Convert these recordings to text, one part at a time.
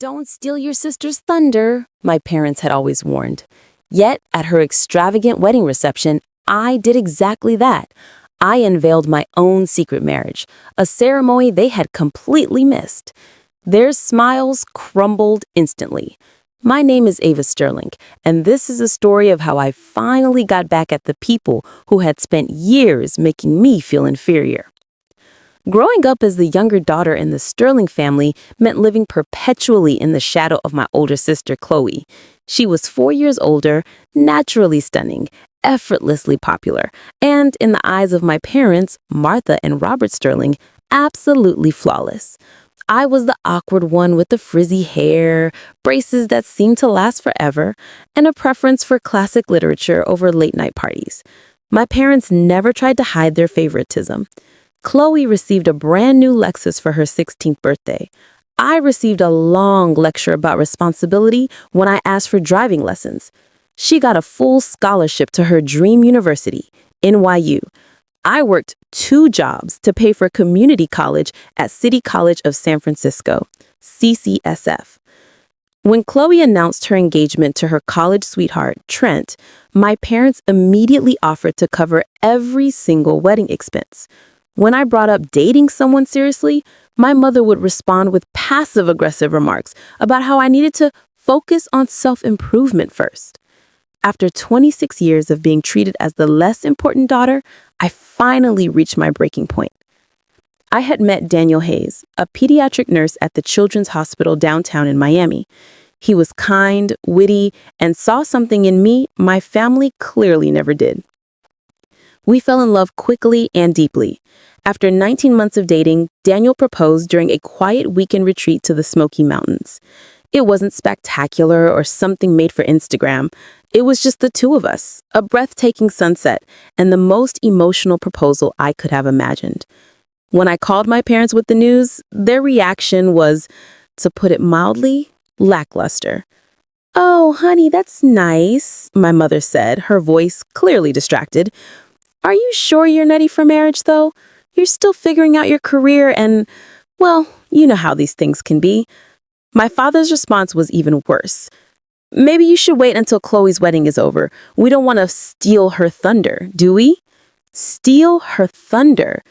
Don't steal your sister's thunder, my parents had always warned. Yet, at her extravagant wedding reception, I did exactly that. I unveiled my own secret marriage, a ceremony they had completely missed. Their smiles crumbled instantly. My name is Ava Sterling, and this is a story of how I finally got back at the people who had spent years making me feel inferior. Growing up as the younger daughter in the Sterling family meant living perpetually in the shadow of my older sister, Chloe. She was 4 years older, naturally stunning, effortlessly popular, and in the eyes of my parents, Martha and Robert Sterling, absolutely flawless. I was the awkward one with the frizzy hair, braces that seemed to last forever, and a preference for classic literature over late-night parties. My parents never tried to hide their favoritism. Chloe received a brand new Lexus for her 16th birthday. I received a long lecture about responsibility when I asked for driving lessons. She got a full scholarship to her dream university, NYU. I worked 2 jobs to pay for community college at City College of San Francisco, CCSF. When Chloe announced her engagement to her college sweetheart, Trent, my parents immediately offered to cover every single wedding expense. When I brought up dating someone seriously, my mother would respond with passive-aggressive remarks about how I needed to focus on self-improvement first. After 26 years of being treated as the less important daughter, I finally reached my breaking point. I had met Daniel Hayes, a pediatric nurse at the Children's Hospital downtown in Miami. He was kind, witty, and saw something in me my family clearly never did. We fell in love quickly and deeply. After 19 months of dating, Daniel proposed during a quiet weekend retreat to the Smoky Mountains. It wasn't spectacular or something made for Instagram. It was just the 2 of us, a breathtaking sunset, and the most emotional proposal I could have imagined. When I called my parents with the news, their reaction was, to put it mildly, lackluster. "Oh, honey, that's nice," my mother said, her voice clearly distracted. "Are you sure you're ready for marriage, though? You're still figuring out your career and, well, you know how these things can be." My father's response was even worse. "Maybe you should wait until Chloe's wedding is over. We don't want to steal her thunder, do we?" Steal her thunder.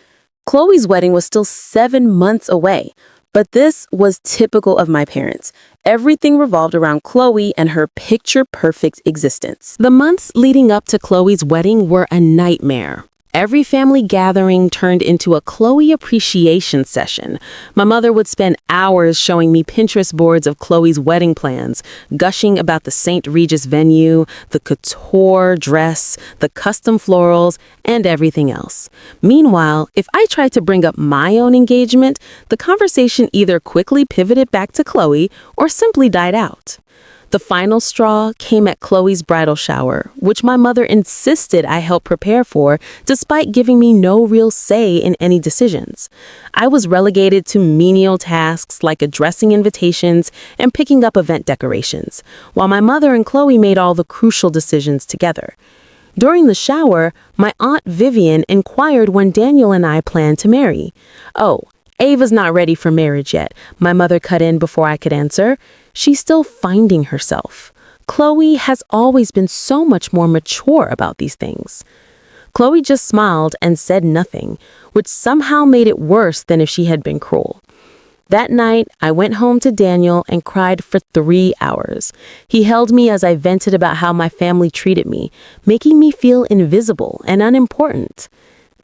Chloe's wedding was still 7 months away. But this was typical of my parents. Everything revolved around Chloe and her picture-perfect existence. The months leading up to Chloe's wedding were a nightmare. Every family gathering turned into a Chloe appreciation session. My mother would spend hours showing me Pinterest boards of Chloe's wedding plans, gushing about the St. Regis venue, the couture dress, the custom florals, and everything else. Meanwhile, if I tried to bring up my own engagement, the conversation either quickly pivoted back to Chloe or simply died out. The final straw came at Chloe's bridal shower, which my mother insisted I help prepare for, despite giving me no real say in any decisions. I was relegated to menial tasks like addressing invitations and picking up event decorations, while my mother and Chloe made all the crucial decisions together. During the shower, my Aunt Vivian inquired when Daniel and I planned to marry. "Oh, Ava's not ready for marriage yet," my mother cut in before I could answer. "She's still finding herself. Chloe has always been so much more mature about these things." Chloe just smiled and said nothing, which somehow made it worse than if she had been cruel. That night, I went home to Daniel and cried for 3 hours. He held me as I vented about how my family treated me, making me feel invisible and unimportant.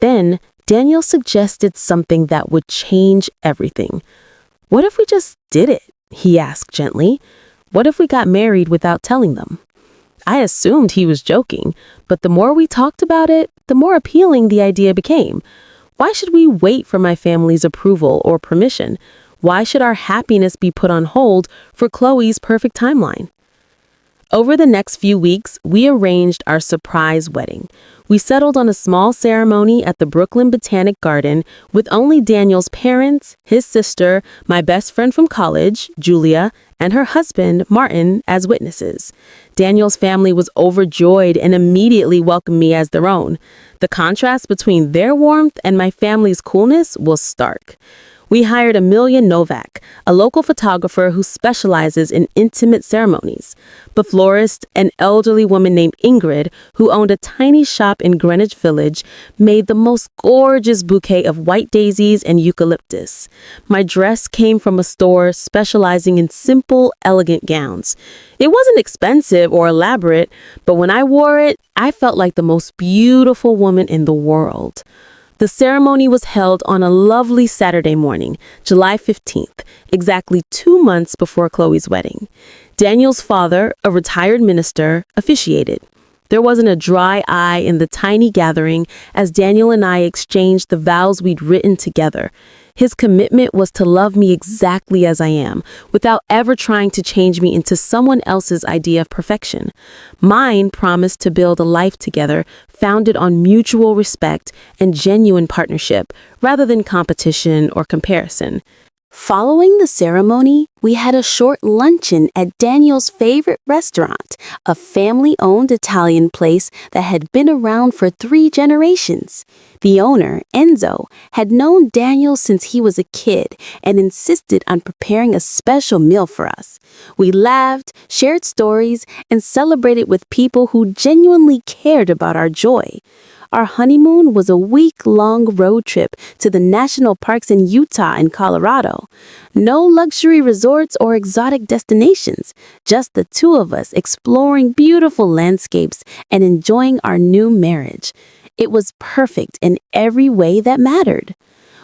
Then, Daniel suggested something that would change everything. "What if we just did it?" he asked gently. "What if we got married without telling them?" I assumed he was joking, but the more we talked about it, the more appealing the idea became. Why should we wait for my family's approval or permission? Why should our happiness be put on hold for Chloe's perfect timeline? Over the next few weeks, we arranged our surprise wedding. We settled on a small ceremony at the Brooklyn Botanic Garden with only Daniel's parents, his sister, my best friend from college, Julia, and her husband, Martin, as witnesses. Daniel's family was overjoyed and immediately welcomed me as their own. The contrast between their warmth and my family's coolness was stark. We hired Amelia Novak, a local photographer who specializes in intimate ceremonies. The florist, an elderly woman named Ingrid, who owned a tiny shop in Greenwich Village, made the most gorgeous bouquet of white daisies and eucalyptus. My dress came from a store specializing in simple, elegant gowns. It wasn't expensive or elaborate, but when I wore it, I felt like the most beautiful woman in the world. The ceremony was held on a lovely Saturday morning, July 15th, exactly 2 months before Chloe's wedding. Daniel's father, a retired minister, officiated. There wasn't a dry eye in the tiny gathering as Daniel and I exchanged the vows we'd written together. His commitment was to love me exactly as I am, without ever trying to change me into someone else's idea of perfection. Mine promised to build a life together founded on mutual respect and genuine partnership, rather than competition or comparison. Following the ceremony, we had a short luncheon at Daniel's favorite restaurant, a family-owned Italian place that had been around for 3 generations. The owner, Enzo, had known Daniel since he was a kid and insisted on preparing a special meal for us. We laughed, shared stories, and celebrated with people who genuinely cared about our joy. Our honeymoon was a week-long road trip to the national parks in Utah and Colorado. No luxury resorts or exotic destinations, just the 2 of us exploring beautiful landscapes and enjoying our new marriage. It was perfect in every way that mattered.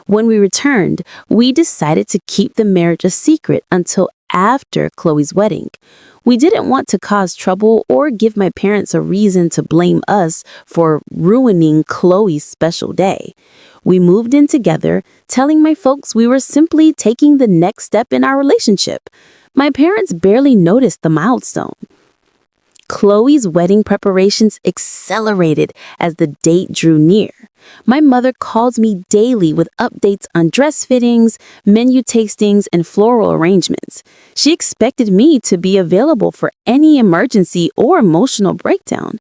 When we returned, we decided to keep the marriage a secret until after Chloe's wedding. We didn't want to cause trouble or give my parents a reason to blame us for ruining Chloe's special day. We moved in together, telling my folks we were simply taking the next step in our relationship. My parents barely noticed the milestone. Chloe's wedding preparations accelerated as the date drew near. My mother called me daily with updates on dress fittings, menu tastings, and floral arrangements. She expected me to be available for any emergency or emotional breakdown.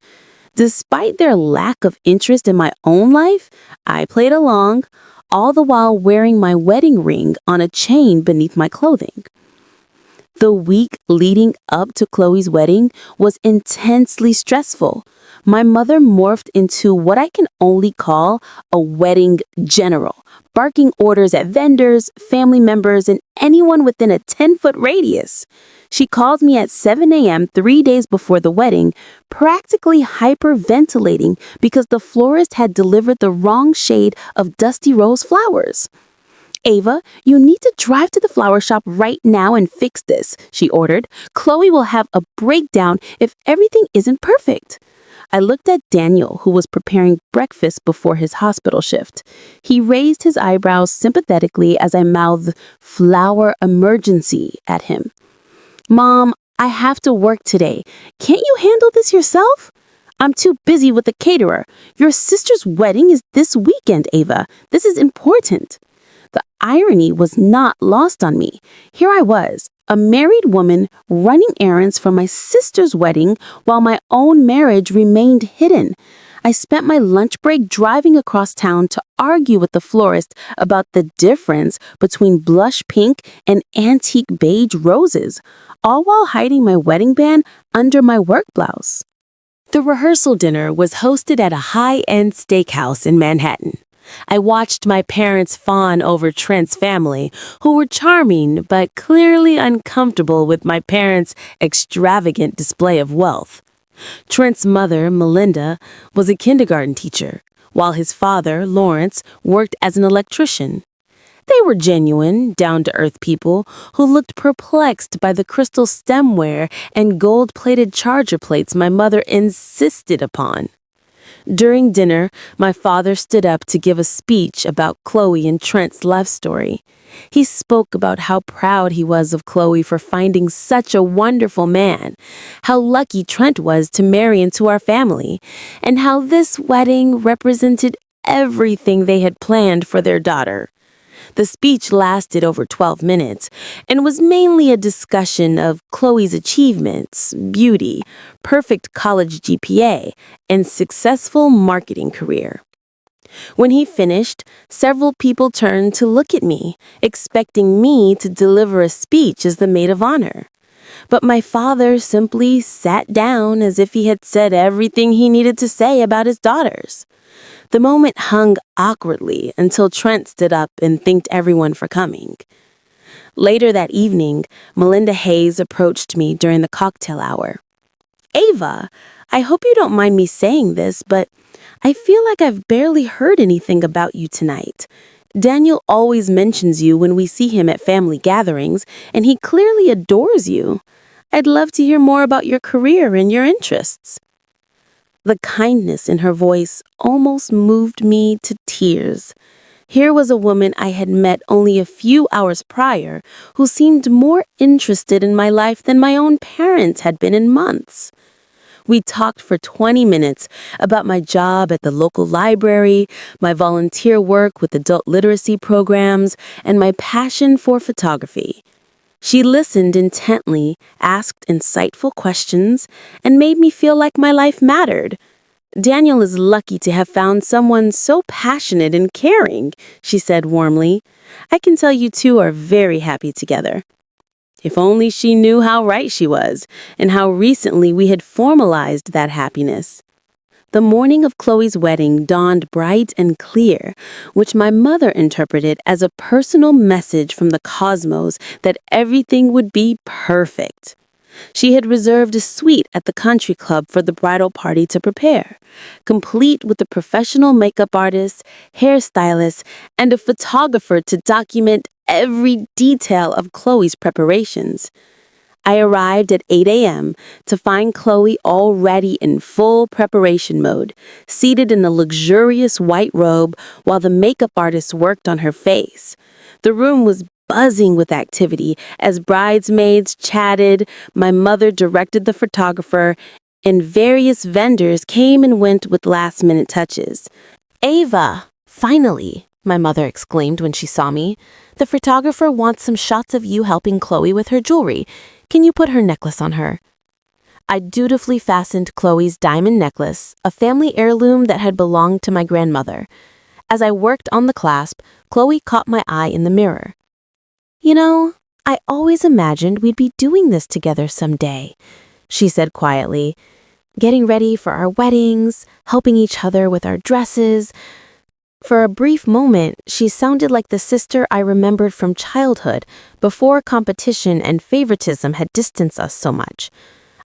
Despite their lack of interest in my own life, I played along, all the while wearing my wedding ring on a chain beneath my clothing. The week leading up to Chloe's wedding was intensely stressful. My mother morphed into what I can only call a wedding general, barking orders at vendors, family members, and anyone within a 10-foot radius. She called me at 7 a.m. 3 days before the wedding, practically hyperventilating because the florist had delivered the wrong shade of dusty rose flowers. "Ava, you need to drive to the flower shop right now and fix this," she ordered. "Chloe will have a breakdown if everything isn't perfect." I looked at Daniel, who was preparing breakfast before his hospital shift. He raised his eyebrows sympathetically as I mouthed "flower emergency" at him. "Mom, I have to work today. Can't you handle this yourself?" "I'm too busy with the caterer. Your sister's wedding is this weekend, Ava. This is important." The irony was not lost on me. Here I was, a married woman running errands for my sister's wedding while my own marriage remained hidden. I spent my lunch break driving across town to argue with the florist about the difference between blush pink and antique beige roses, all while hiding my wedding band under my work blouse. The rehearsal dinner was hosted at a high-end steakhouse in Manhattan. I watched my parents fawn over Trent's family, who were charming but clearly uncomfortable with my parents' extravagant display of wealth. Trent's mother, Melinda, was a kindergarten teacher, while his father, Lawrence, worked as an electrician. They were genuine, down-to-earth people who looked perplexed by the crystal stemware and gold-plated charger plates my mother insisted upon. During dinner, my father stood up to give a speech about Chloe and Trent's love story. He spoke about how proud he was of Chloe for finding such a wonderful man, how lucky Trent was to marry into our family, and how this wedding represented everything they had planned for their daughter. The speech lasted over 12 minutes and was mainly a discussion of Chloe's achievements, beauty, perfect college GPA, and successful marketing career. When he finished, several people turned to look at me, expecting me to deliver a speech as the maid of honor. But my father simply sat down as if he had said everything he needed to say about his daughters. The moment hung awkwardly until Trent stood up and thanked everyone for coming. Later that evening, Melinda Hayes approached me during the cocktail hour. "Ava, I hope you don't mind me saying this, but I feel like I've barely heard anything about you tonight. Daniel always mentions you when we see him at family gatherings, and he clearly adores you. I'd love to hear more about your career and your interests." The kindness in her voice almost moved me to tears. Here was a woman I had met only a few hours prior who seemed more interested in my life than my own parents had been in months. We talked for 20 minutes about my job at the local library, my volunteer work with adult literacy programs, and my passion for photography. She listened intently, asked insightful questions, and made me feel like my life mattered. "Daniel is lucky to have found someone so passionate and caring," she said warmly. "I can tell you two are very happy together." If only she knew how right she was, and how recently we had formalized that happiness. The morning of Chloe's wedding dawned bright and clear, which my mother interpreted as a personal message from the cosmos that everything would be perfect. She had reserved a suite at the country club for the bridal party to prepare, complete with a professional makeup artist, hairstylist, and a photographer to document every detail of Chloe's preparations. I arrived at 8 a.m. to find Chloe already in full preparation mode, seated in a luxurious white robe while the makeup artist worked on her face. The room was buzzing with activity as bridesmaids chatted, my mother directed the photographer, and various vendors came and went with last-minute touches. "Ava, finally!" my mother exclaimed when she saw me. "The photographer wants some shots of you helping Chloe with her jewelry. Can you put her necklace on her?" I dutifully fastened Chloe's diamond necklace, a family heirloom that had belonged to my grandmother. As I worked on the clasp, Chloe caught my eye in the mirror. "You know, I always imagined we'd be doing this together someday," she said quietly. "Getting ready for our weddings, helping each other with our dresses." For a brief moment, she sounded like the sister I remembered from childhood, before competition and favoritism had distanced us so much.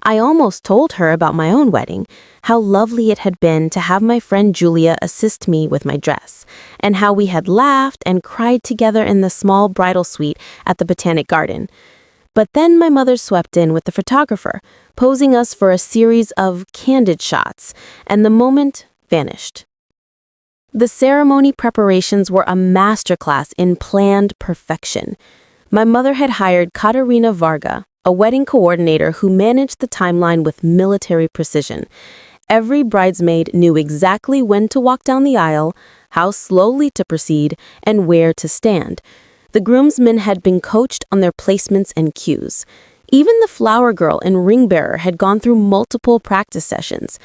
I almost told her about my own wedding, how lovely it had been to have my friend Julia assist me with my dress, and how we had laughed and cried together in the small bridal suite at the Botanic Garden. But then my mother swept in with the photographer, posing us for a series of candid shots, and the moment vanished. The ceremony preparations were a masterclass in planned perfection. My mother had hired Katerina Varga, a wedding coordinator who managed the timeline with military precision. Every bridesmaid knew exactly when to walk down the aisle, how slowly to proceed, and where to stand. The groomsmen had been coached on their placements and cues. Even the flower girl and ring bearer had gone through multiple practice sessions.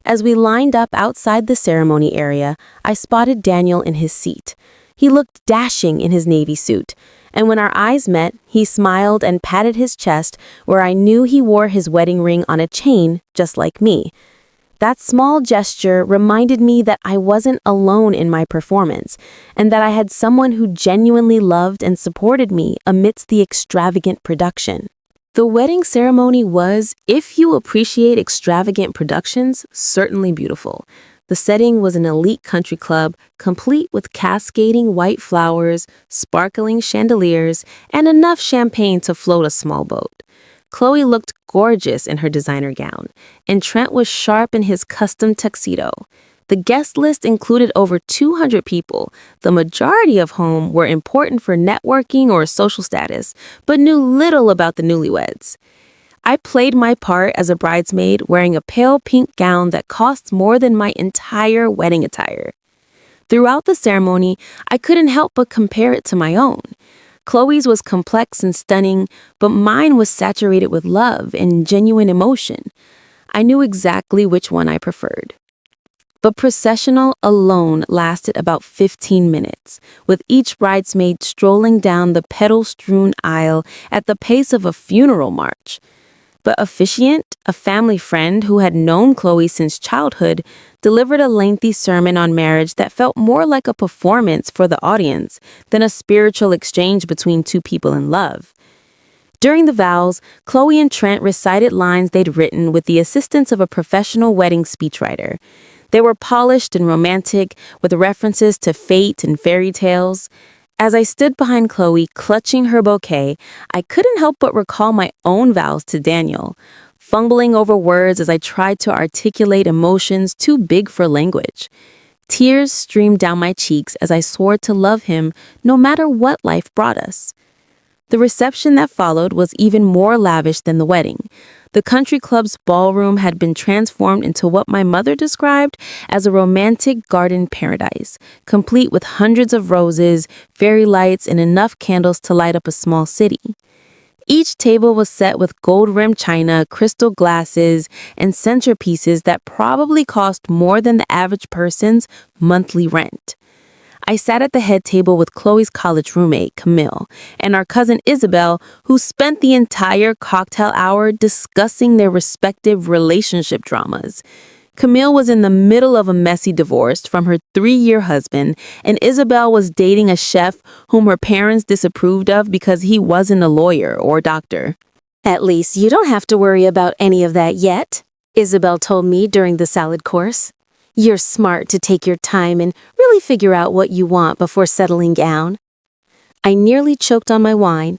As we lined up outside the ceremony area, I spotted Daniel in his seat. He looked dashing in his navy suit, and when our eyes met, he smiled and patted his chest where I knew he wore his wedding ring on a chain, just like me. That small gesture reminded me that I wasn't alone in my performance, and that I had someone who genuinely loved and supported me amidst the extravagant production. The wedding ceremony was, if you appreciate extravagant productions, certainly beautiful. The setting was an elite country club, complete with cascading white flowers, sparkling chandeliers, and enough champagne to float a small boat. Chloe looked gorgeous in her designer gown, and Trent was sharp in his custom tuxedo. The guest list included over 200 people, the majority of whom were important for networking or social status, but knew little about the newlyweds. I played my part as a bridesmaid wearing a pale pink gown that cost more than my entire wedding attire. Throughout the ceremony, I couldn't help but compare it to my own. Chloe's was complex and stunning, but mine was saturated with love and genuine emotion. I knew exactly which one I preferred. The processional alone lasted about 15 minutes, with each bridesmaid strolling down the petal-strewn aisle at the pace of a funeral march. The officiant, a family friend who had known Chloe since childhood, delivered a lengthy sermon on marriage that felt more like a performance for the audience than a spiritual exchange between two people in love. During the vows, Chloe and Trent recited lines they'd written with the assistance of a professional wedding speechwriter. They were polished and romantic, with references to fate and fairy tales. As I stood behind Chloe, clutching her bouquet, I couldn't help but recall my own vows to Daniel, fumbling over words as I tried to articulate emotions too big for language. Tears streamed down my cheeks as I swore to love him no matter what life brought us. The reception that followed was even more lavish than the wedding. The country club's ballroom had been transformed into what my mother described as a romantic garden paradise, complete with hundreds of roses, fairy lights, and enough candles to light up a small city. Each table was set with gold-rimmed china, crystal glasses, and centerpieces that probably cost more than the average person's monthly rent. I sat at the head table with Chloe's college roommate, Camille, and our cousin Isabel, who spent the entire cocktail hour discussing their respective relationship dramas. Camille was in the middle of a messy divorce from her 3-year husband, and Isabel was dating a chef whom her parents disapproved of because he wasn't a lawyer or doctor. "At least you don't have to worry about any of that yet," Isabel told me during the salad course. "You're smart to take your time and really figure out what you want before settling down." I nearly choked on my wine.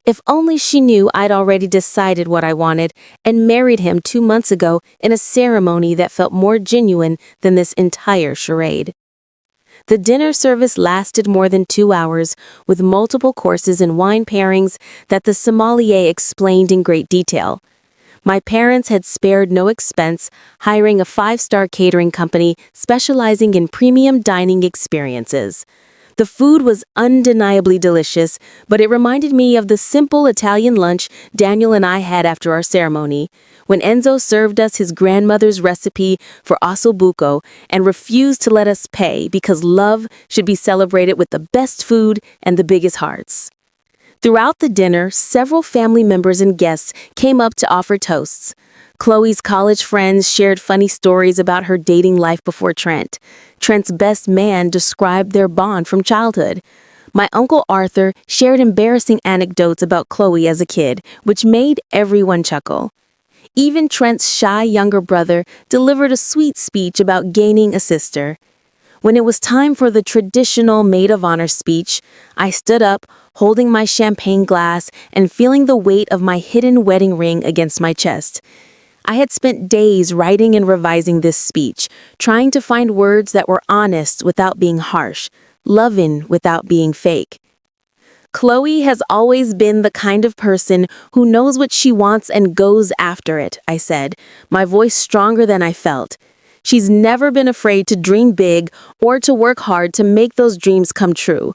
If only she knew I'd already decided what I wanted and married him 2 months ago in a ceremony that felt more genuine than this entire charade. The dinner service lasted more than 2 hours, with multiple courses and wine pairings that the sommelier explained in great detail. My parents had spared no expense, hiring a 5-star catering company specializing in premium dining experiences. The food was undeniably delicious, but it reminded me of the simple Italian lunch Daniel and I had after our ceremony, when Enzo served us his grandmother's recipe for ossobuco and refused to let us pay because love should be celebrated with the best food and the biggest hearts. Throughout the dinner, several family members and guests came up to offer toasts. Chloe's college friends shared funny stories about her dating life before Trent. Trent's best man described their bond from childhood. My Uncle Arthur shared embarrassing anecdotes about Chloe as a kid, which made everyone chuckle. Even Trent's shy younger brother delivered a sweet speech about gaining a sister. When it was time for the traditional maid of honor speech, I stood up, holding my champagne glass and feeling the weight of my hidden wedding ring against my chest. I had spent days writing and revising this speech, trying to find words that were honest without being harsh, loving without being fake. "Chloe has always been the kind of person who knows what she wants and goes after it," I said, my voice stronger than I felt. "She's never been afraid to dream big or to work hard to make those dreams come true.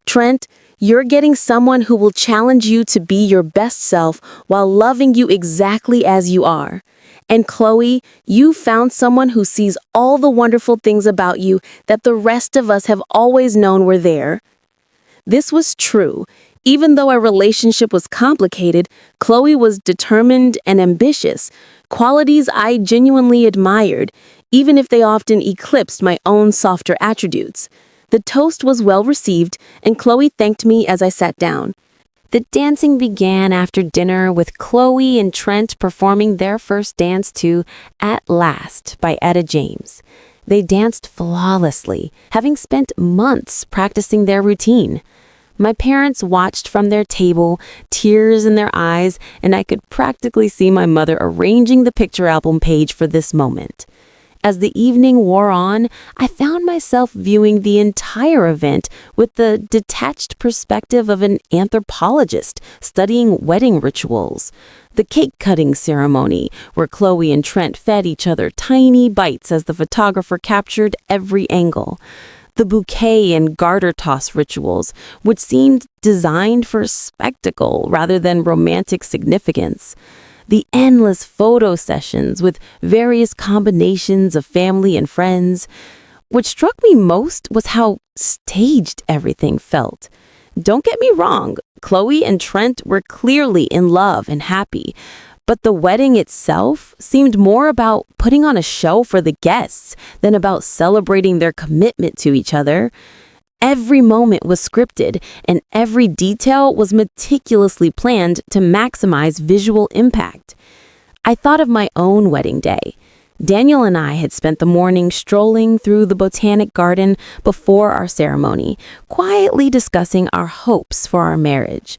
Trent, you're getting someone who will challenge you to be your best self while loving you exactly as you are. And Chloe, you found someone who sees all the wonderful things about you that the rest of us have always known were there." This was true. Even though our relationship was complicated, Chloe was determined and ambitious, qualities I genuinely admired, even if they often eclipsed my own softer attributes. The toast was well received, and Chloe thanked me as I sat down. The dancing began after dinner, with Chloe and Trent performing their first dance to "At Last" by Etta James. They danced flawlessly, having spent months practicing their routine. My parents watched from their table, tears in their eyes, and I could practically see my mother arranging the picture album page for this moment. As the evening wore on, I found myself viewing the entire event with the detached perspective of an anthropologist studying wedding rituals. The cake-cutting ceremony, where Chloe and Trent fed each other tiny bites as the photographer captured every angle. The bouquet and garter toss rituals, which seemed designed for spectacle rather than romantic significance. the endless photo sessions with various combinations of family and friends. What struck me most was how staged everything felt. Don't get me wrong, Chloe and Trent were clearly in love and happy, but the wedding itself seemed more about putting on a show for the guests than about celebrating their commitment to each other. Every moment was scripted, and every detail was meticulously planned to maximize visual impact. I thought of my own wedding day. Daniel and I had spent the morning strolling through the botanic garden before our ceremony, quietly discussing our hopes for our marriage.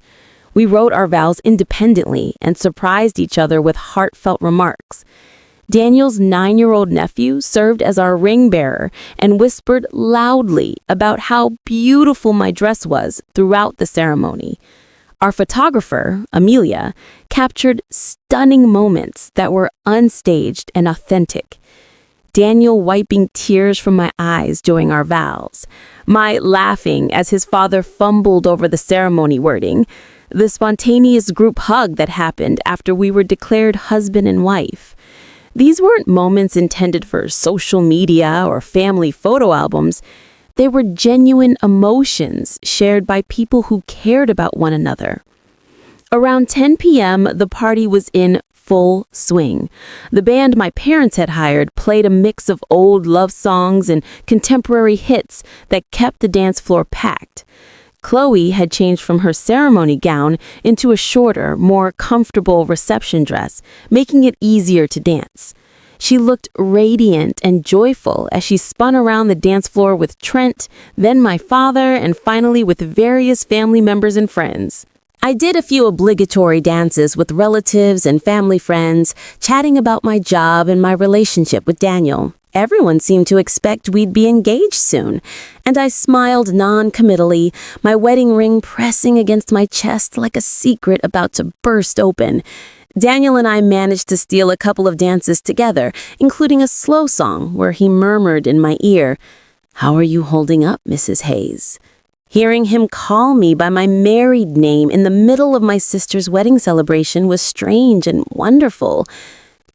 We wrote our vows independently and surprised each other with heartfelt remarks. Daniel's 9-year-old nephew served as our ring bearer and whispered loudly about how beautiful my dress was throughout the ceremony. Our photographer, Amelia, captured stunning moments that were unstaged and authentic. Daniel wiping tears from my eyes during our vows, my laughing as his father fumbled over the ceremony wording, the spontaneous group hug that happened after we were declared husband and wife. These weren't moments intended for social media or family photo albums. They were genuine emotions shared by people who cared about one another. Around 10 p.m., the party was in full swing. The band my parents had hired played a mix of old love songs and contemporary hits that kept the dance floor packed. Chloe had changed from her ceremony gown into a shorter, more comfortable reception dress, making it easier to dance. She looked radiant and joyful as she spun around the dance floor with Trent, then my father, and finally with various family members and friends. I did a few obligatory dances with relatives and family friends, chatting about my job and my relationship with Daniel. Everyone seemed to expect we'd be engaged soon, and I smiled non-committally, my wedding ring pressing against my chest like a secret about to burst open. Daniel and I managed to steal a couple of dances together, including a slow song where he murmured in my ear, "How are you holding up, Mrs. Hayes?" Hearing him call me by my married name in the middle of my sister's wedding celebration was strange and wonderful.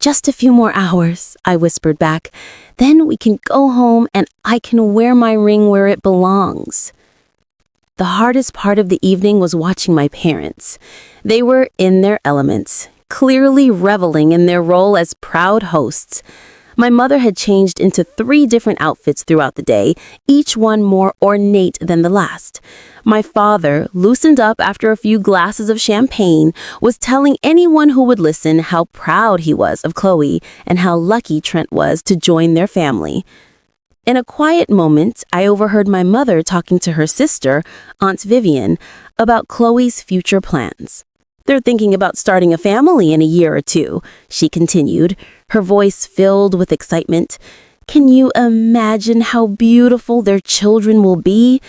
"Just a few more hours," I whispered back. "Then we can go home and I can wear my ring where it belongs." The hardest part of the evening was watching my parents. They were in their elements, clearly reveling in their role as proud hosts. My mother had changed into 3 different outfits throughout the day, each one more ornate than the last. My father, loosened up after a few glasses of champagne, was telling anyone who would listen how proud he was of Chloe and how lucky Trent was to join their family. In a quiet moment, I overheard my mother talking to her sister, Aunt Vivian, about Chloe's future plans. "They're thinking about starting a family in a year or 2, she continued, her voice filled with excitement. "Can you imagine how beautiful their children will be?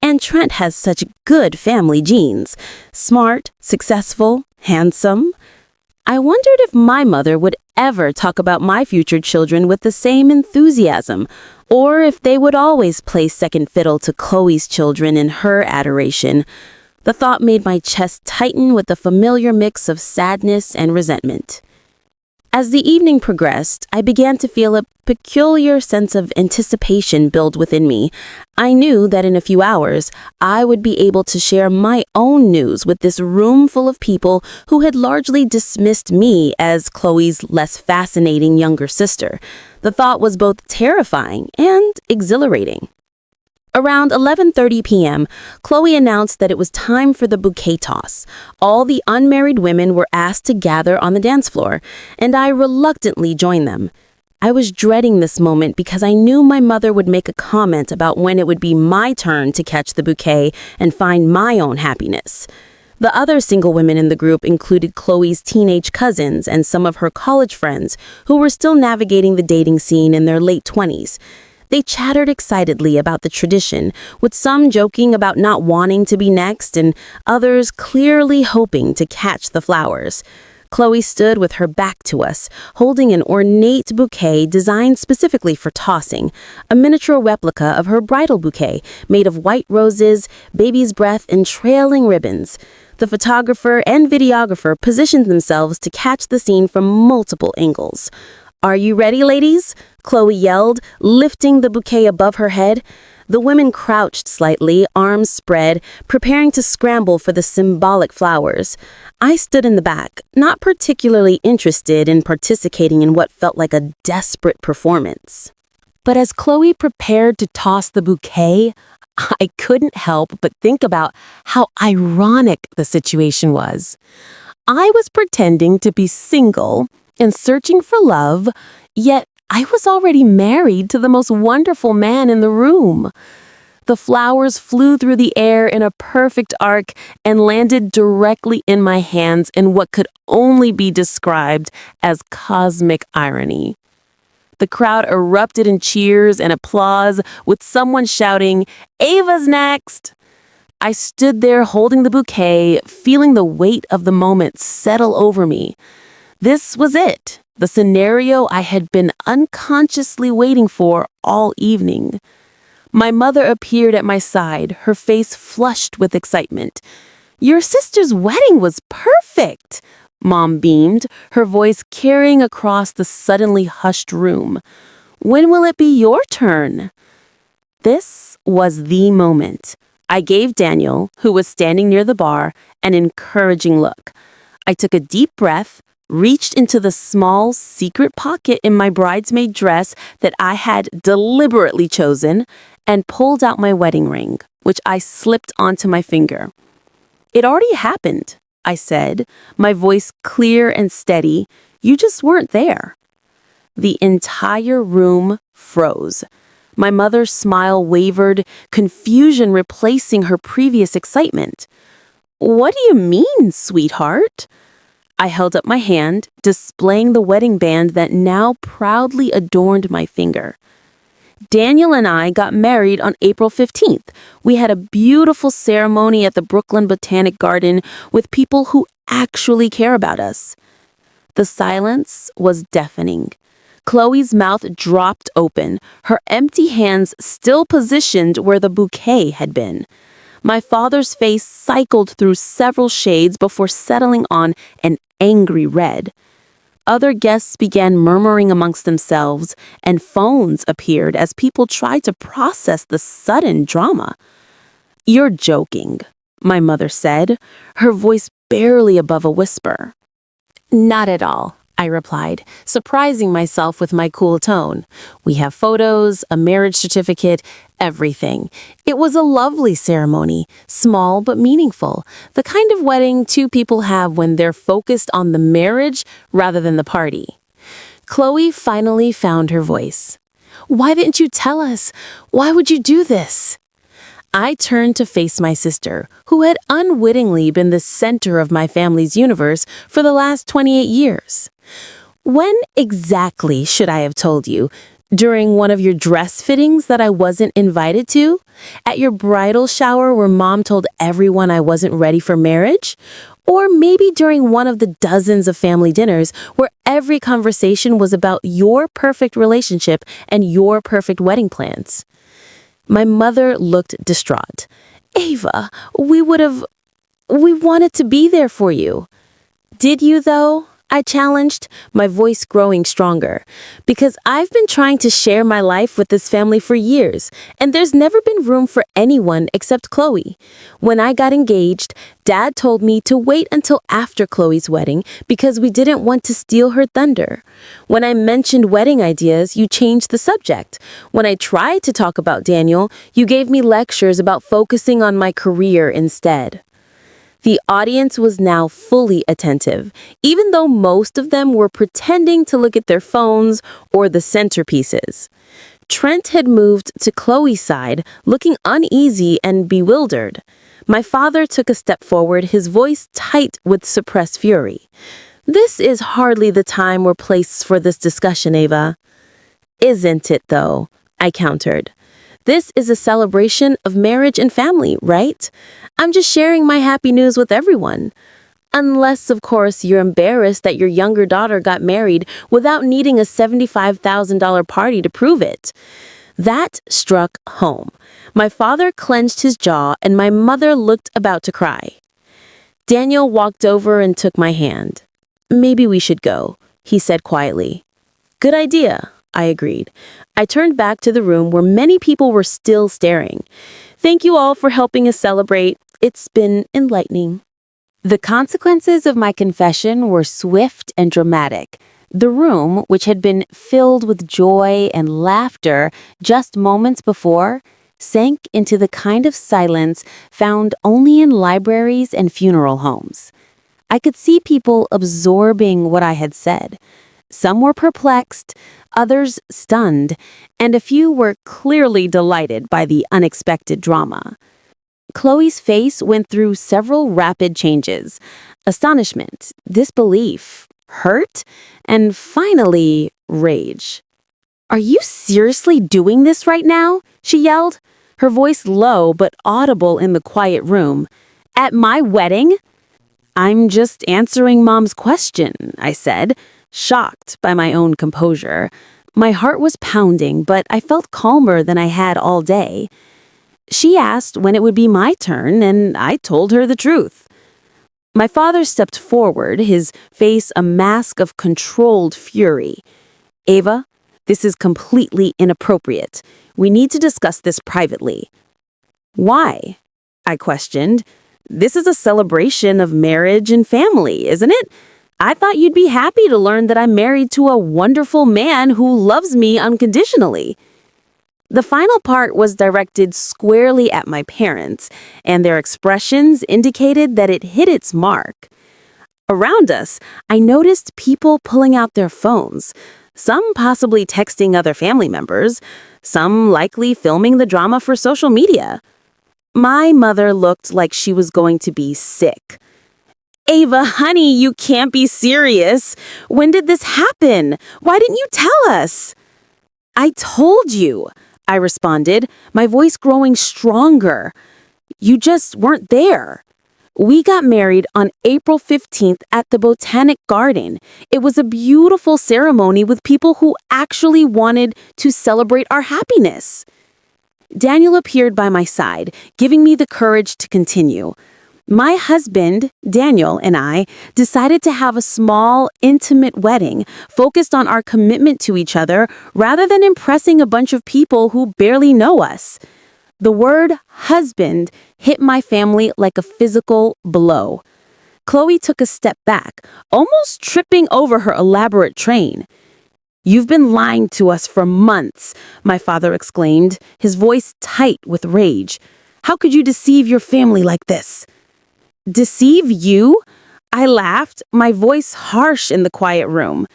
And Trent has such good family genes. Smart, successful, handsome." I wondered if my mother would ever talk about my future children with the same enthusiasm, or if they would always play second fiddle to Chloe's children in her adoration. The thought made my chest tighten with a familiar mix of sadness and resentment. As the evening progressed, I began to feel a peculiar sense of anticipation build within me. I knew that in a few hours, I would be able to share my own news with this room full of people who had largely dismissed me as Chloe's less fascinating younger sister. The thought was both terrifying and exhilarating. Around 11:30 p.m., Chloe announced that it was time for the bouquet toss. All the unmarried women were asked to gather on the dance floor, and I reluctantly joined them. I was dreading this moment because I knew my mother would make a comment about when it would be my turn to catch the bouquet and find my own happiness. The other single women in the group included Chloe's teenage cousins and some of her college friends who were still navigating the dating scene in their late 20s. They chattered excitedly about the tradition, with some joking about not wanting to be next and others clearly hoping to catch the flowers. Chloe stood with her back to us, holding an ornate bouquet designed specifically for tossing, a miniature replica of her bridal bouquet made of white roses, baby's breath, and trailing ribbons. The photographer and videographer positioned themselves to catch the scene from multiple angles. "Are you ready, ladies?" Chloe yelled, lifting the bouquet above her head. The women crouched slightly, arms spread, preparing to scramble for the symbolic flowers. I stood in the back, not particularly interested in participating in what felt like a desperate performance. But as Chloe prepared to toss the bouquet, I couldn't help but think about how ironic the situation was. I was pretending to be single and searching for love, yet I was already married to the most wonderful man in the room. The flowers flew through the air in a perfect arc and landed directly in my hands in what could only be described as cosmic irony. The crowd erupted in cheers and applause, with someone shouting, "Ava's next!" I stood there holding the bouquet, feeling the weight of the moment settle over me. This was it, the scenario I had been unconsciously waiting for all evening. My mother appeared at my side, her face flushed with excitement. "Your sister's wedding was perfect!" Mom beamed, her voice carrying across the suddenly hushed room. "When will it be your turn?" This was the moment. I gave Daniel, who was standing near the bar, an encouraging look. I took a deep breath, reached into the small, secret pocket in my bridesmaid dress that I had deliberately chosen, and pulled out my wedding ring, which I slipped onto my finger. "It already happened," I said, my voice clear and steady. "You just weren't there." The entire room froze. My mother's smile wavered, confusion replacing her previous excitement. "What do you mean, sweetheart?" I held up my hand, displaying the wedding band that now proudly adorned my finger. "Daniel and I got married on April 15th. We had a beautiful ceremony at the Brooklyn Botanic Garden with people who actually care about us." The silence was deafening. Chloe's mouth dropped open, her empty hands still positioned where the bouquet had been. My father's face cycled through several shades before settling on an angry red. Other guests began murmuring amongst themselves, and phones appeared as people tried to process the sudden drama. "You're joking," my mother said, her voice barely above a whisper. "Not at all," I replied, surprising myself with my cool tone. "We have photos, a marriage certificate, everything. It was a lovely ceremony, small but meaningful, the kind of wedding two people have when they're focused on the marriage rather than the party." Chloe finally found her voice. "Why didn't you tell us? Why would you do this?" I turned to face my sister, who had unwittingly been the center of my family's universe for the last 28 years. "When exactly should I have told you? During one of your dress fittings that I wasn't invited to? At your bridal shower where Mom told everyone I wasn't ready for marriage? Or maybe during one of the dozens of family dinners where every conversation was about your perfect relationship and your perfect wedding plans?" My mother looked distraught. "Ava, we wanted to be there for you." "Did you, though?" I challenged, my voice growing stronger. "Because I've been trying to share my life with this family for years, and there's never been room for anyone except Chloe. When I got engaged, Dad told me to wait until after Chloe's wedding because we didn't want to steal her thunder. When I mentioned wedding ideas, you changed the subject. When I tried to talk about Daniel, you gave me lectures about focusing on my career instead." The audience was now fully attentive, even though most of them were pretending to look at their phones or the centerpieces. Trent had moved to Chloe's side, looking uneasy and bewildered. My father took a step forward, his voice tight with suppressed fury. "This is hardly the time or place for this discussion, Ava." "Isn't it, though?" I countered. "This is a celebration of marriage and family, right? I'm just sharing my happy news with everyone. Unless, of course, you're embarrassed that your younger daughter got married without needing a $75,000 party to prove it." That struck home. My father clenched his jaw and my mother looked about to cry. Daniel walked over and took my hand. "Maybe we should go," he said quietly. "Good idea," I agreed. I turned back to the room where many people were still staring. "Thank you all for helping us celebrate. It's been enlightening." The consequences of my confession were swift and dramatic. The room, which had been filled with joy and laughter just moments before, sank into the kind of silence found only in libraries and funeral homes. I could see people absorbing what I had said. Some were perplexed, others stunned, and a few were clearly delighted by the unexpected drama. Chloe's face went through several rapid changes: astonishment, disbelief, hurt, and finally, rage. "Are you seriously doing this right now?" she yelled, her voice low but audible in the quiet room. "At my wedding?" "I'm just answering Mom's question," I said, shocked by my own composure. My heart was pounding, but I felt calmer than I had all day. She asked when it would be my turn, and I told her the truth. My father stepped forward, his face a mask of controlled fury. "Ava, this is completely inappropriate. We need to discuss this privately." "Why?" I questioned. "This is a celebration of marriage and family, isn't it? I thought you'd be happy to learn that I'm married to a wonderful man who loves me unconditionally." The final part was directed squarely at my parents, and their expressions indicated that it hit its mark. Around us, I noticed people pulling out their phones, some possibly texting other family members, some likely filming the drama for social media. My mother looked like she was going to be sick. "Ava, honey, you can't be serious. When did this happen? Why didn't you tell us?" "I told you," I responded, my voice growing stronger. "You just weren't there. We got married on April 15th at the Botanic Garden. It was a beautiful ceremony with people who actually wanted to celebrate our happiness." Daniel appeared by my side, giving me the courage to continue. "My husband, Daniel, and I decided to have a small, intimate wedding focused on our commitment to each other rather than impressing a bunch of people who barely know us." The word husband hit my family like a physical blow. Chloe took a step back, almost tripping over her elaborate train. "You've been lying to us for months," my father exclaimed, his voice tight with rage. "How could you deceive your family like this?" "Deceive you?" I laughed, my voice harsh in the quiet room.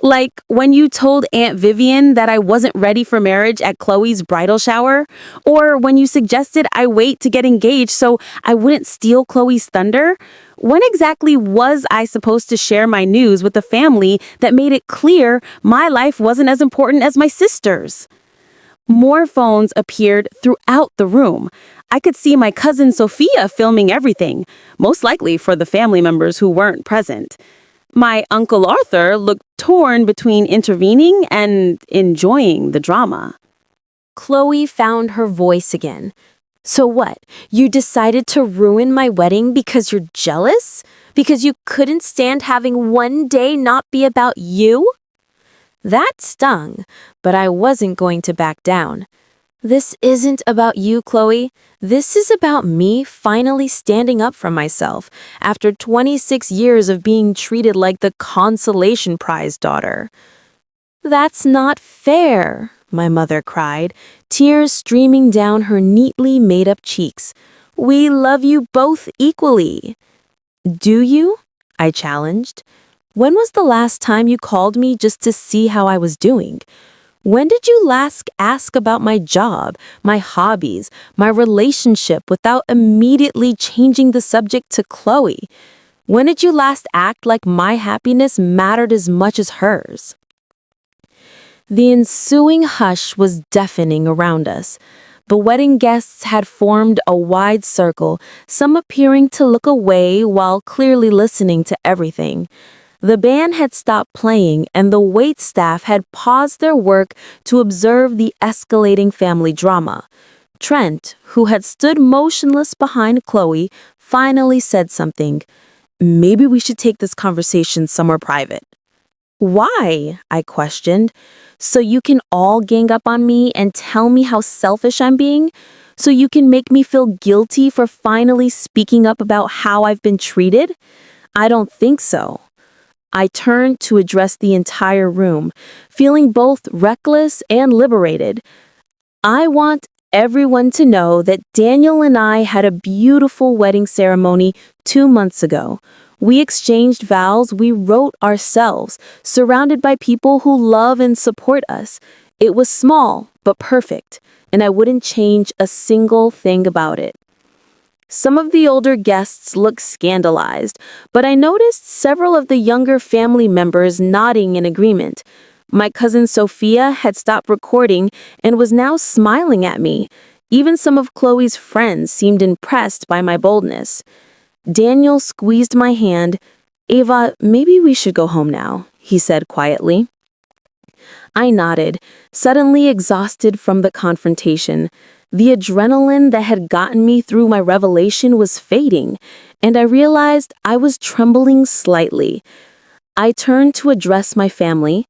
"Like when you told Aunt Vivian that I wasn't ready for marriage at Chloe's bridal shower? Or when you suggested I wait to get engaged so I wouldn't steal Chloe's thunder? When exactly was I supposed to share my news with the family that made it clear my life wasn't as important as my sister's?" More phones appeared throughout the room. I could see my cousin Sophia filming everything, most likely for the family members who weren't present. My Uncle Arthur looked torn between intervening and enjoying the drama. Chloe found her voice again. "So what? You decided to ruin my wedding because you're jealous? Because you couldn't stand having one day not be about you?" That stung, but I wasn't going to back down. "This isn't about you, Chloe. This is about me finally standing up for myself after 26 years of being treated like the consolation prize daughter." "That's not fair," my mother cried, tears streaming down her neatly made-up cheeks. "We love you both equally." "Do you?" I challenged. "When was the last time you called me just to see how I was doing? When did you last ask about my job, my hobbies, my relationship without immediately changing the subject to Chloe? When did you last act like my happiness mattered as much as hers?" The ensuing hush was deafening around us. The wedding guests had formed a wide circle, some appearing to look away while clearly listening to everything. The band had stopped playing and the waitstaff had paused their work to observe the escalating family drama. Trent, who had stood motionless behind Chloe, finally said something. Maybe we should take this conversation somewhere private. Why? I questioned. So you can all gang up on me and tell me how selfish I'm being? So you can make me feel guilty for finally speaking up about how I've been treated? I don't think so. I turned to address the entire room, feeling both reckless and liberated. I want everyone to know that Daniel and I had a beautiful wedding ceremony 2 months ago. We exchanged vows we wrote ourselves, surrounded by people who love and support us. It was small, but perfect, and I wouldn't change a single thing about it. Some of the older guests looked scandalized, but I noticed several of the younger family members nodding in agreement. My cousin Sophia had stopped recording and was now smiling at me. Even some of Chloe's friends seemed impressed by my boldness. Daniel squeezed my hand. Ava, maybe we should go home now, he said quietly. I nodded, suddenly exhausted from the confrontation. The adrenaline that had gotten me through my revelation was fading, and I realized I was trembling slightly. I turned to address my family.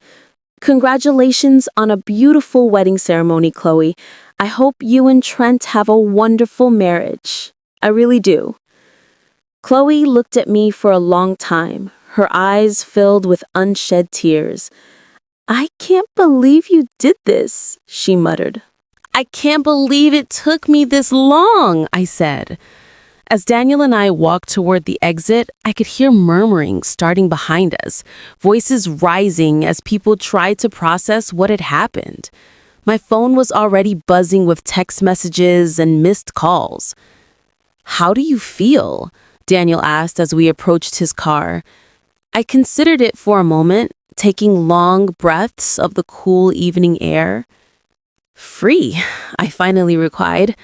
Congratulations on a beautiful wedding ceremony, Chloe. I hope you and Trent have a wonderful marriage. I really do. Chloe looked at me for a long time, her eyes filled with unshed tears. I can't believe you did this, she muttered. I can't believe it took me this long, I said. As Daniel and I walked toward the exit, I could hear murmuring starting behind us, voices rising as people tried to process what had happened. My phone was already buzzing with text messages and missed calls. How do you feel? Daniel asked as we approached his car. I considered it for a moment, taking long breaths of the cool evening air. Free, I finally replied.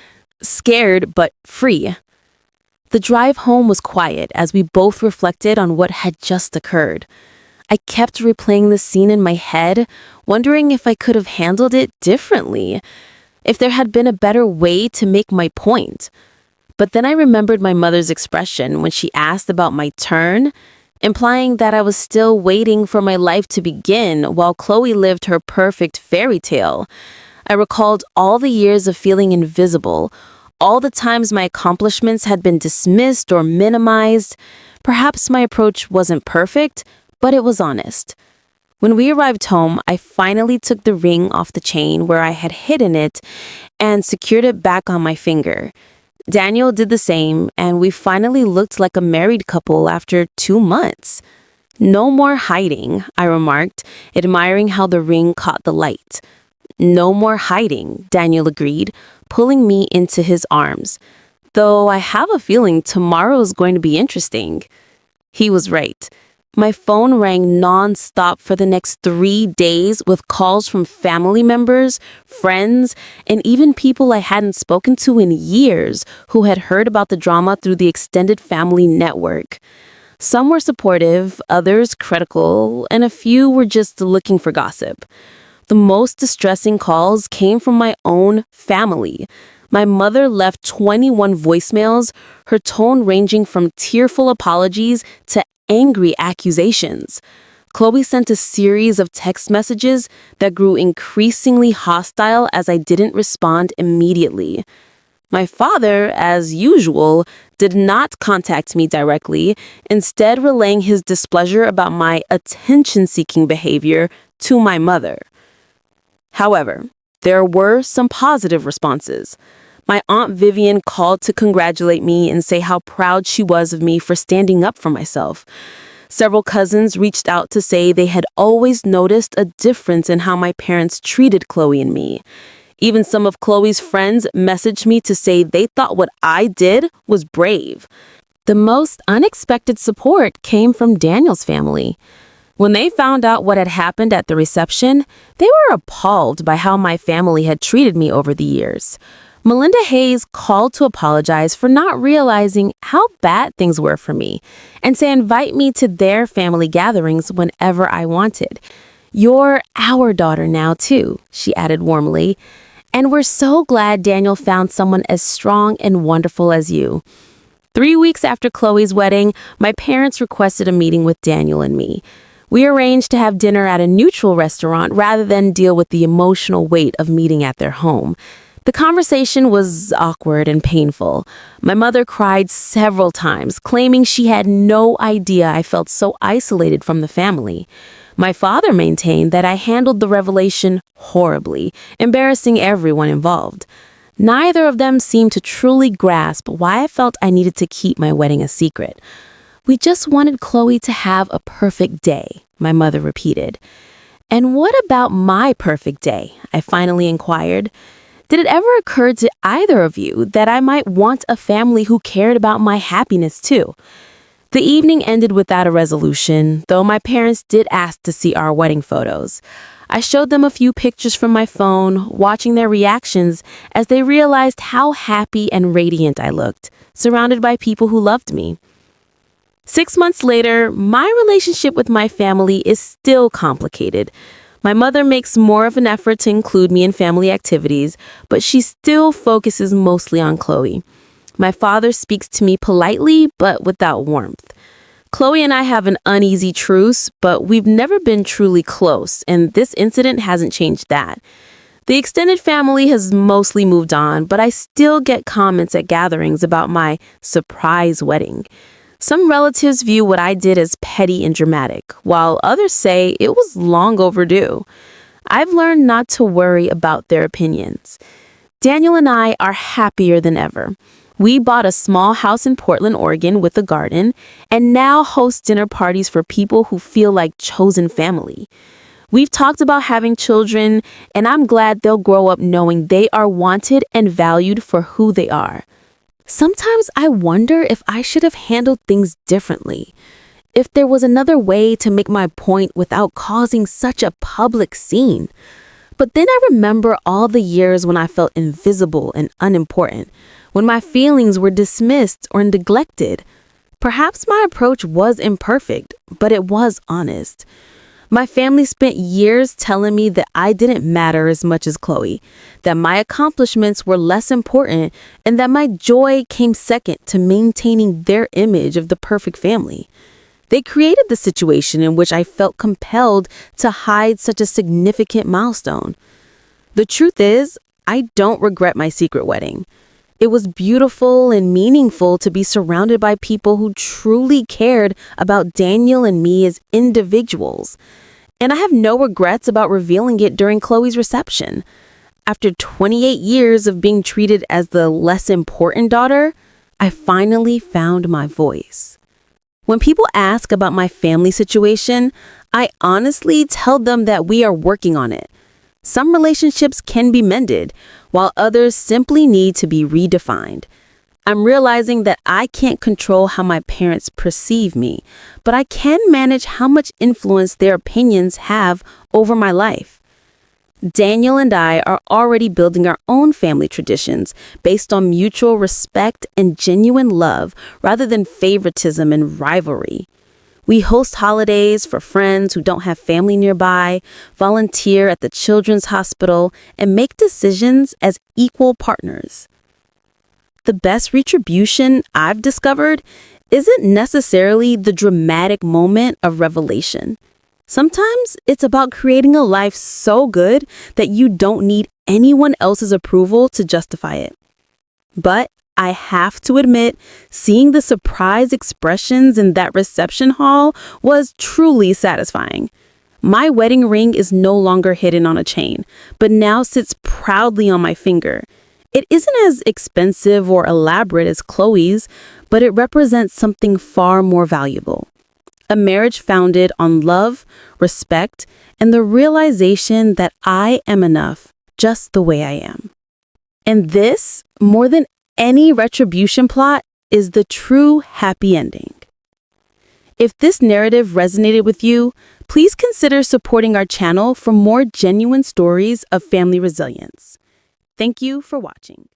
Scared, but free. The drive home was quiet as we both reflected on what had just occurred. I kept replaying the scene in my head, wondering if I could have handled it differently, if there had been a better way to make my point. But then I remembered my mother's expression when she asked about my turn, implying that I was still waiting for my life to begin while Chloe lived her perfect fairy tale. I recalled all the years of feeling invisible, all the times my accomplishments had been dismissed or minimized. Perhaps my approach wasn't perfect, but it was honest. When we arrived home, I finally took the ring off the chain where I had hidden it and secured it back on my finger. Daniel did the same, and we finally looked like a married couple after 2 months. No more hiding, I remarked, admiring how the ring caught the light. No more hiding, Daniel agreed, pulling me into his arms. Though I have a feeling tomorrow is going to be interesting. He was right. My phone rang non-stop for the next 3 days with calls from family members, friends, and even people I hadn't spoken to in years who had heard about the drama through the extended family network. Some were supportive, others critical, and a few were just looking for gossip. The most distressing calls came from my own family. My mother left 21 voicemails, her tone ranging from tearful apologies to angry accusations. Chloe sent a series of text messages that grew increasingly hostile as I didn't respond immediately. My father, as usual, did not contact me directly, instead relaying his displeasure about my attention-seeking behavior to my mother. However, there were some positive responses. My Aunt Vivian called to congratulate me and say how proud she was of me for standing up for myself. Several cousins reached out to say they had always noticed a difference in how my parents treated Chloe and me. Even some of Chloe's friends messaged me to say they thought what I did was brave. The most unexpected support came from Daniel's family. When they found out what had happened at the reception, they were appalled by how my family had treated me over the years. Melinda Hayes called to apologize for not realizing how bad things were for me and to invite me to their family gatherings whenever I wanted. You're our daughter now, too, she added warmly. And we're so glad Daniel found someone as strong and wonderful as you. 3 weeks after Chloe's wedding, my parents requested a meeting with Daniel and me. We arranged to have dinner at a neutral restaurant rather than deal with the emotional weight of meeting at their home. The conversation was awkward and painful. My mother cried several times, claiming she had no idea I felt so isolated from the family. My father maintained that I handled the revelation horribly, embarrassing everyone involved. Neither of them seemed to truly grasp why I felt I needed to keep my wedding a secret. "We just wanted Chloe to have a perfect day," my mother repeated. "And what about my perfect day?" I finally inquired. Did it ever occur to either of you that I might want a family who cared about my happiness too? The evening ended without a resolution, though my parents did ask to see our wedding photos. I showed them a few pictures from my phone, watching their reactions as they realized how happy and radiant I looked, surrounded by people who loved me. 6 months later, my relationship with my family is still complicated. My mother makes more of an effort to include me in family activities, but she still focuses mostly on Chloe. My father speaks to me politely, but without warmth. Chloe and I have an uneasy truce, but we've never been truly close, and this incident hasn't changed that. The extended family has mostly moved on, but I still get comments at gatherings about my surprise wedding. Some relatives view what I did as petty and dramatic, while others say it was long overdue. I've learned not to worry about their opinions. Daniel and I are happier than ever. We bought a small house in Portland, Oregon with a garden, and now host dinner parties for people who feel like chosen family. We've talked about having children, and I'm glad they'll grow up knowing they are wanted and valued for who they are. Sometimes I wonder if I should have handled things differently, if there was another way to make my point without causing such a public scene. But then I remember all the years when I felt invisible and unimportant, when my feelings were dismissed or neglected. Perhaps my approach was imperfect, but it was honest. My family spent years telling me that I didn't matter as much as Chloe, that my accomplishments were less important, and that my joy came second to maintaining their image of the perfect family. They created the situation in which I felt compelled to hide such a significant milestone. The truth is, I don't regret my secret wedding. It was beautiful and meaningful to be surrounded by people who truly cared about Daniel and me as individuals. And I have no regrets about revealing it during Chloe's reception. After 28 years of being treated as the less important daughter, I finally found my voice. When people ask about my family situation, I honestly tell them that we are working on it. Some relationships can be mended, while others simply need to be redefined. I'm realizing that I can't control how my parents perceive me, but I can manage how much influence their opinions have over my life. Daniel and I are already building our own family traditions based on mutual respect and genuine love rather than favoritism and rivalry. We host holidays for friends who don't have family nearby, volunteer at the children's hospital, and make decisions as equal partners. The best retribution I've discovered isn't necessarily the dramatic moment of revelation. Sometimes it's about creating a life so good that you don't need anyone else's approval to justify it. But I have to admit, seeing the surprise expressions in that reception hall was truly satisfying. My wedding ring is no longer hidden on a chain, but now sits proudly on my finger. It isn't as expensive or elaborate as Chloe's, but it represents something far more valuable. A marriage founded on love, respect, and the realization that I am enough just the way I am. And this, more than any retribution plot, is the true happy ending. If this narrative resonated with you, please consider supporting our channel for more genuine stories of family resilience. Thank you for watching.